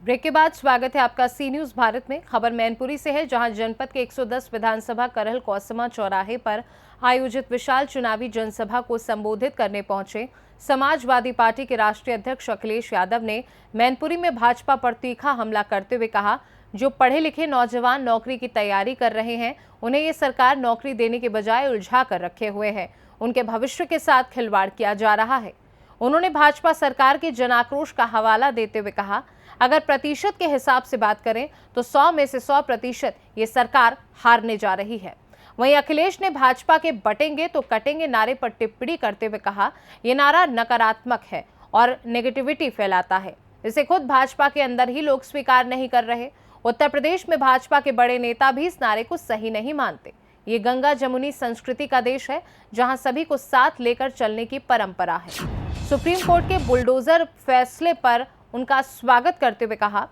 Break के बाद स्वागत है आपका सी न्यूज भारत में। खबर मैनपुरी से है, जहां जनपद के 110 विधानसभा करहल कौसमा चौराहे पर आयोजित विशाल चुनावी जनसभा को संबोधित करने पहुंचे समाजवादी पार्टी के राष्ट्रीय अध्यक्ष अखिलेश यादव ने मैनपुरी में भाजपा पर तीखा हमला करते हुए कहा, जो पढ़े लिखे नौजवान नौकरी की तैयारी कर रहे हैं, उन्हें ये सरकार नौकरी देने के बजाय उलझा कर रखे हुए है। उनके भविष्य के साथ खिलवाड़ किया जा रहा है। उन्होंने भाजपा सरकार के जनाक्रोश का हवाला देते हुए कहा, अगर प्रतिशत के हिसाब से बात करें तो 100 में से 100% ये सरकार हारने जा रही है। वहीं अखिलेश ने भाजपा के बटेंगे तो कटेंगे नारे पर टिप्पणी करते हुए कहा, ये नारा नकारात्मक है और नेगेटिविटी फैलाता है। इसे खुद भाजपा के अंदर ही लोग स्वीकार नहीं कर रहे। उत्तर प्रदेश में भाजपा के बड़े नेता भी इस नारे को सही नहीं मानते। ये गंगा जमुनी संस्कृति का देश है, जहां सभी को साथ लेकर चलने की परंपरा है। सुप्रीम कोर्ट के बुलडोजर फैसले पर उनका स्वागत करते हुए कहा,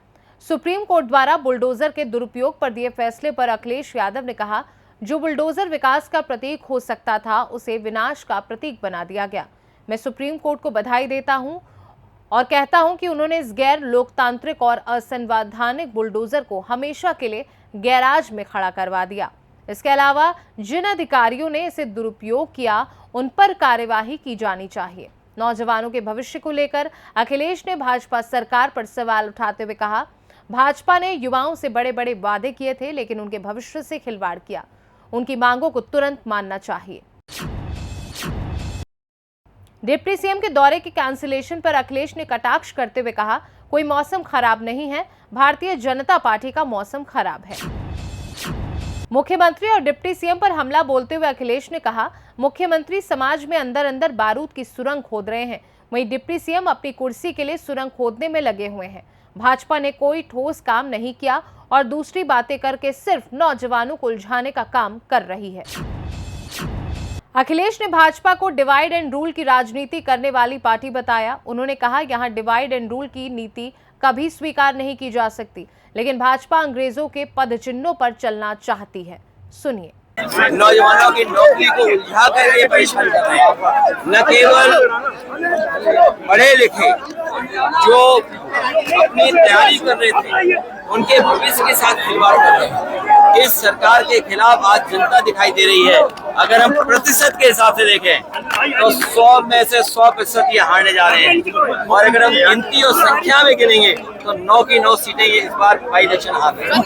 सुप्रीम कोर्ट द्वारा बुलडोजर के दुरुपयोग पर दिए फैसले पर अखिलेश यादव ने कहा, जो बुलडोजर विकास का प्रतीक हो सकता था, उसे विनाश का प्रतीक बना दिया गया। मैं सुप्रीम कोर्ट को बधाई देता हूं और कहता हूं कि उन्होंने इस गैर लोकतांत्रिक और असंवैधानिक बुलडोजर को हमेशा के लिए गैराज में खड़ा करवा दिया। इसके अलावा जिन अधिकारियों ने इसे दुरुपयोग किया, उन पर कार्यवाही की जानी चाहिए। नौजवानों के भविष्य को लेकर अखिलेश ने भाजपा सरकार पर सवाल उठाते हुए कहा, भाजपा ने युवाओं से बड़े बड़े वादे किए थे, लेकिन उनके भविष्य से खिलवाड़ किया। उनकी मांगों को तुरंत मानना चाहिए। डिप्टी सीएम के दौरे के कैंसिलेशन पर अखिलेश ने कटाक्ष करते हुए कहा, कोई मौसम खराब नहीं है, भारतीय जनता पार्टी का मौसम खराब है। मुख्यमंत्री और डिप्टी सीएम पर हमला बोलते हुए अखिलेश ने कहा, मुख्यमंत्री समाज में अंदर अंदर बारूद की सुरंग खोद रहे हैं, वहीं डिप्टी सीएम अपनी कुर्सी के लिए सुरंग खोदने में लगे हुए हैं। भाजपा ने कोई ठोस काम नहीं किया और दूसरी बातें करके सिर्फ नौजवानों को उलझाने का काम कर रही है। अखिलेश ने भाजपा को डिवाइड एंड रूल की राजनीति करने वाली पार्टी बताया। उन्होंने कहा, यहां डिवाइड एंड रूल की नीति कभी स्वीकार नहीं की जा सकती, लेकिन भाजपा अंग्रेजों के पद चिन्हों पर चलना चाहती है। सुनिए। नौजवानों की नौकरी को उलझा कर ये परेशान कर रहे हैं। न केवल पढ़े लिखे जो अपनी तैयारी कर रहे थे, उनके भविष्य के साथ खिलवाड़ कर रहे हैं। इस सरकार के खिलाफ आज जनता दिखाई दे रही है। अगर हम प्रतिशत के हिसाब से देखें तो 100 में से 100% ये हारने जा रहे हैं, और अगर हम गिनती और संख्या में गिनेंगे तो 9 की 9 सीटें ये इस बार बाई इलेक्शन हार रहे हैं।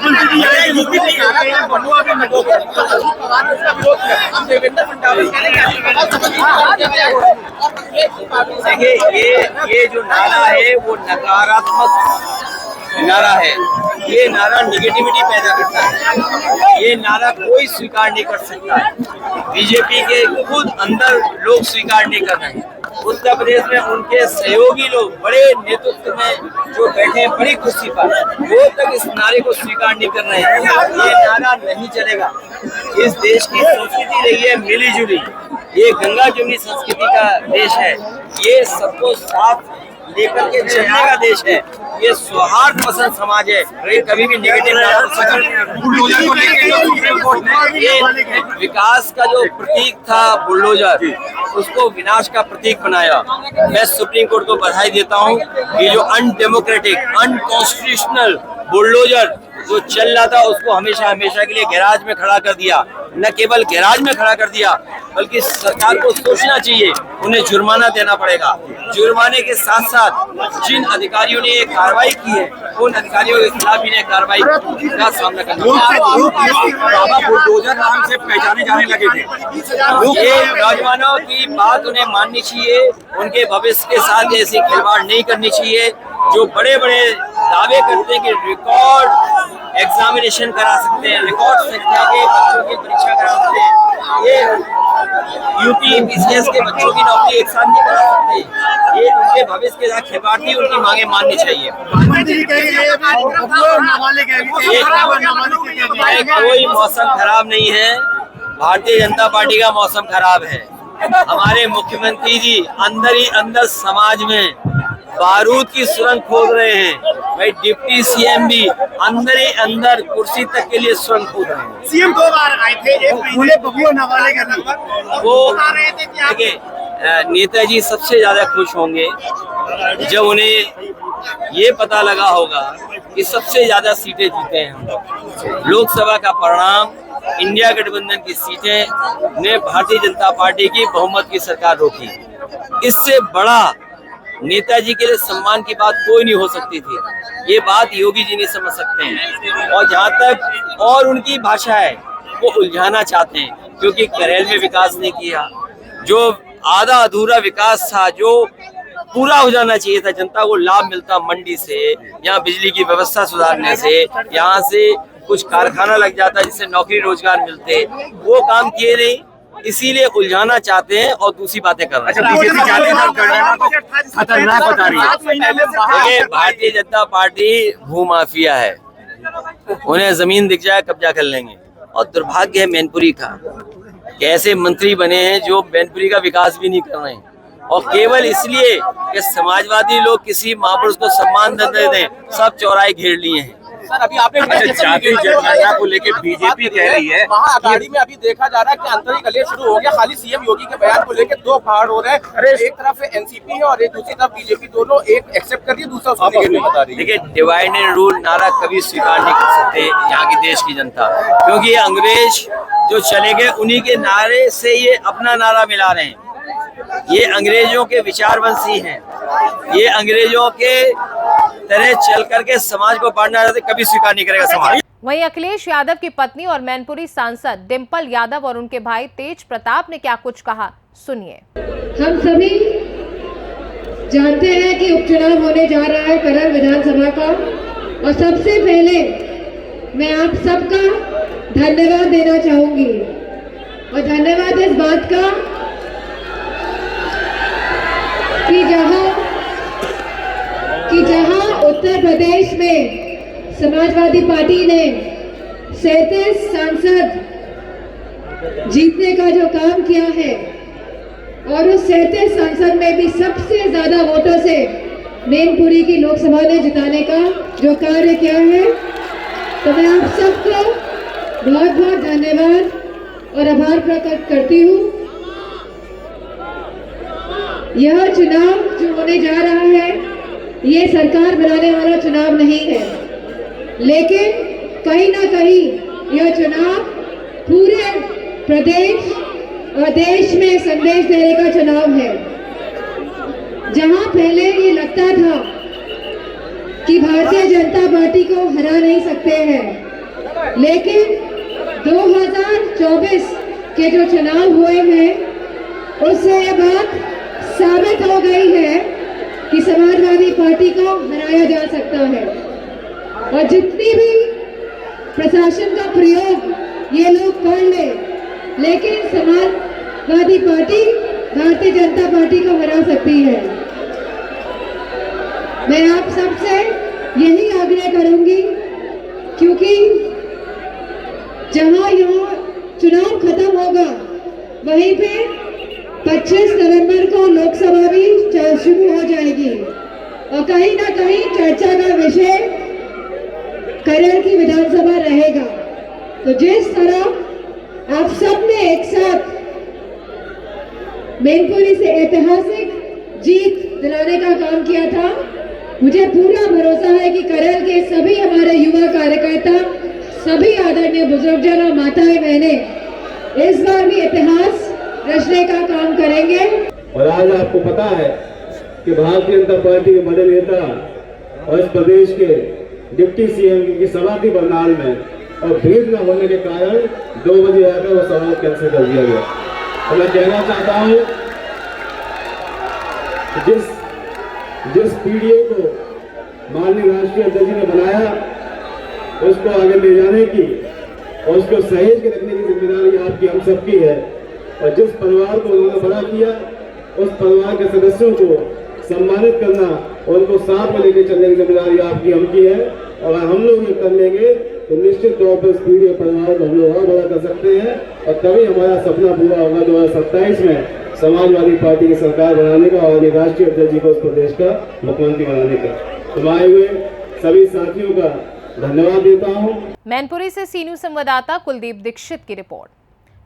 देखिए, ये जो नारा है वो नकारात्मक नारा है। ये नारा निगेटिविटी पैदा करता है। ये नारा कोई स्वीकार नहीं कर सकता। बीजेपी के खुद अंदर लोग स्वीकार नहीं कर रहे हैं। उत्तर प्रदेश में उनके सहयोगी लोग बड़े नेतृत्व में जो बैठे हैं बड़ी खुशी पर, वो तक इस नारे को स्वीकार नहीं कर रहे हैं। ये नारा नहीं चलेगा। इस देश की संस्कृति रही है मिली जुली। ये गंगा जमुनी संस्कृति का देश है। ये सबको साथ लेकर के चलने का देश है। ये सौहार्द पसंद समाज है। ये कभी भी नेगेटिव ये विकास का जो प्रतीक था बुलडोजर, उसको विनाश का प्रतीक बनाया। मैं सुप्रीम कोर्ट को बधाई देता हूँ। ये जो अनडेमोक्रेटिक, अनकॉन्स्टिट्यूशनल बुलडोजर जो चल रहा था, उसको हमेशा हमेशा के लिए गैराज में खड़ा कर दिया। न केवल गैराज में खड़ा कर दिया, बल्कि सरकार को सोचना चाहिए, उन्हें जुर्माना देना पड़ेगा। जुर्माने के साथ साथ जिन अधिकारियों ने ये कार्रवाई की है, उन अधिकारियों के खिलाफ इन्हें कार्रवाई का सामना करना चाहिए। बुलडोजर नाम से पहचाने जाने लगे थे। ये नौजवानों की बात उन्हें माननी चाहिए। उनके भविष्य के साथ ऐसी खिलवाड़ नहीं करनी चाहिए। जो बड़े बड़े दावे करते हैं कि रिकॉर्ड एग्जामिनेशन करा सकते हैं, रिकॉर्ड संख्या के बच्चों की परीक्षा करा सकते हैं, ये यूपी पीसीएस के बच्चों की नौकरी एक साथ नहीं करा सकते। ये उनके भविष्य के साथ खिलवाड़ थी। उनकी मांगे माननी चाहिए। कोई मौसम खराब नहीं है। भारतीय जनता पार्टी का मौसम खराब है। हमारे मुख्यमंत्री जी अंदर ही अंदर समाज में बारूद की सुरंग खोद रहे हैं। भाई डिप्टी सीएम भी अंदर ही अंदर कुर्सी तक के लिए सुरंग खोद रहे हैं। सीएम 2 बार आए थे, एक खुले बबुआ नवाले का लगभग वो देखिए, नेताजी सबसे ज्यादा खुश होंगे जब उन्हें ये पता लगा होगा कि सबसे ज्यादा सीटें जीते हैं हम लोग। लोकसभा का परिणाम, इंडिया गठबंधन की सीटें ने भारतीय जनता पार्टी की बहुमत की सरकार रोकी। इससे बड़ा नेताजी के लिए सम्मान की बात कोई नहीं हो सकती थी। ये बात योगी जी नहीं समझ सकते हैं। और जहाँ तक और उनकी भाषा है, वो उलझाना चाहते हैं, क्योंकि करेल में विकास नहीं किया। जो आधा अधूरा विकास था, जो पूरा हो जाना चाहिए था, जनता को लाभ मिलता मंडी से, यहाँ बिजली की व्यवस्था सुधारने से, यहाँ से कुछ कारखाना लग जाता जिससे नौकरी रोजगार मिलते, वो काम किए नहीं। इसीलिए उलझाना चाहते हैं और दूसरी बातें कर रहे हैं। बीजेपी जाति गणना को खतरनाक बता रही है। देखिए, भारतीय जनता पार्टी भूमाफिया है, उन्हें जमीन दिख जाए कब्जा कर लेंगे। और दुर्भाग्य है मैनपुरी का, कैसे मंत्री बने हैं जो मैनपुरी का विकास भी नहीं कर रहे हैं, और केवल इसलिए कि समाजवादी लोग किसी महापुरुष को सम्मान दे दें, सब चौराहे घेर लिए हैं। सर, अभी आपने जाति जनगणना को लेकर बीजेपी कह रही है, महाअघाड़ी में अभी देखा जा रहा है कि आंतरिक कलह शुरू हो गया। खाली सीएम योगी के बयान को लेकर दो फाड़ हो रहे हैं। एक तरफ एनसीपी है और एक दूसरी तरफ बीजेपी, दोनों एक एक्सेप्ट कर रही है, दूसरा उसको नेगेटिव बता रही है। देखिए, डिवाइड एंड रूल नारा कभी स्वीकार नहीं कर सकते यहाँ की देश की जनता, क्योंकि अंग्रेज जो चले गए उन्हीं के नारे से ये अपना नारा मिला रहे हैं। ये अंग्रेजों के विचारवंशी हैं, ये अंग्रेजों के तरह चल करके समाज को बांटना चाहते, कभी स्वीकार नहीं करेगा समाज। वहीं अखिलेश यादव की पत्नी और मैनपुरी सांसद डिंपल यादव और उनके भाई तेज प्रताप ने क्या कुछ कहा, सुनिए। हम सभी जानते हैं कि उपचुनाव होने जा रहा है करल विधानसभा का, और सबसे पहले मैं आप सबका धन्यवाद देना चाहूंगी। और धन्यवाद इस बात का कि जहां उत्तर प्रदेश में समाजवादी पार्टी ने 37 सांसद जीतने का जो काम किया है, और उस 37 सांसद में भी सबसे ज्यादा वोटों से मैनपुरी की लोकसभा ने जिताने का जो कार्य किया है, तो मैं आप सबको बहुत बहुत धन्यवाद और आभार प्रकट करती हूँ। यह चुनाव जो होने जा रहा है, ये सरकार बनाने वाला चुनाव नहीं है, लेकिन कहीं ना कहीं यह चुनाव पूरे प्रदेश और देश में संदेश देने का चुनाव है। जहां पहले ये लगता था कि भारतीय जनता पार्टी को हरा नहीं सकते हैं, लेकिन 2024 के जो चुनाव हुए हैं, उससे ये बात साबित हो गई है कि समाजवादी पार्टी को हराया जा सकता है। और जितनी भी प्रशासन का प्रयोग ये लोग कर ले, लेकिन समाजवादी पार्टी भारतीय जनता पार्टी को हरा सकती है। मैं आप सबसे यही आग्रह करूंगी, क्योंकि जहां यह चुनाव खत्म होगा, वहीं पे 25 नवंबर को लोकसभा भी शुरू हो जाएगी, और कहीं ना कहीं चर्चा का विषय करल की विधानसभा रहेगा। तो जिस तरह आप सब ने एक साथ मैनपुरी से ऐतिहासिक जीत दिलाने का काम किया था, मुझे पूरा भरोसा है कि करल के सभी हमारे युवा कार्यकर्ता, सभी आदरणीय बुजुर्गजन और माताएं बहनें इस बार भी इतिहास रचने का काम करेंगे। और आज आपको पता है कि भारतीय जनता पार्टी के बड़े नेता और इस प्रदेश के डिप्टी सीएम की सभा थी बरनाल में, और भीड़ न होने के कारण 2 बजे आकर वो सभा कैंसिल कर दिया गया। और मैं कहना चाहता हूँ कि जिस पीडीए को माननीय राष्ट्रीय अध्यक्ष ने बनाया, उसको आगे ले जाने की और उसको सहेज के रखने की जिम्मेदारी आपकी, हम सबकी है। और जिस परिवार को उन्होंने बड़ा किया, उस परिवार के सदस्यों को सम्मानित करना और उनको साथ में लेकर चलने की जिम्मेदारी आपकी, हमकी है। और अगर हम लोग ये कर लेंगे तो निश्चित तौर पर इस पीढ़ी परिवार को हम लोग और बड़ा कर सकते हैं, और तभी हमारा सपना पूरा होगा 2027 में समाजवादी पार्टी की सरकार बनाने का और राष्ट्रीय अध्यक्ष जी को इस प्रदेश का मुख्यमंत्री बनाने का। तो आए हुए सभी साथियों का धन्यवाद देता हूँ। मैनपुरी से सी न्यूज संवाददाता कुलदीप दीक्षित की रिपोर्ट।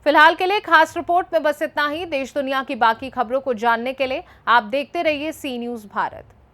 फिलहाल के लिए खास रिपोर्ट में बस इतना ही। देश दुनिया की बाकी खबरों को जानने के लिए आप देखते रहिए सी न्यूज भारत।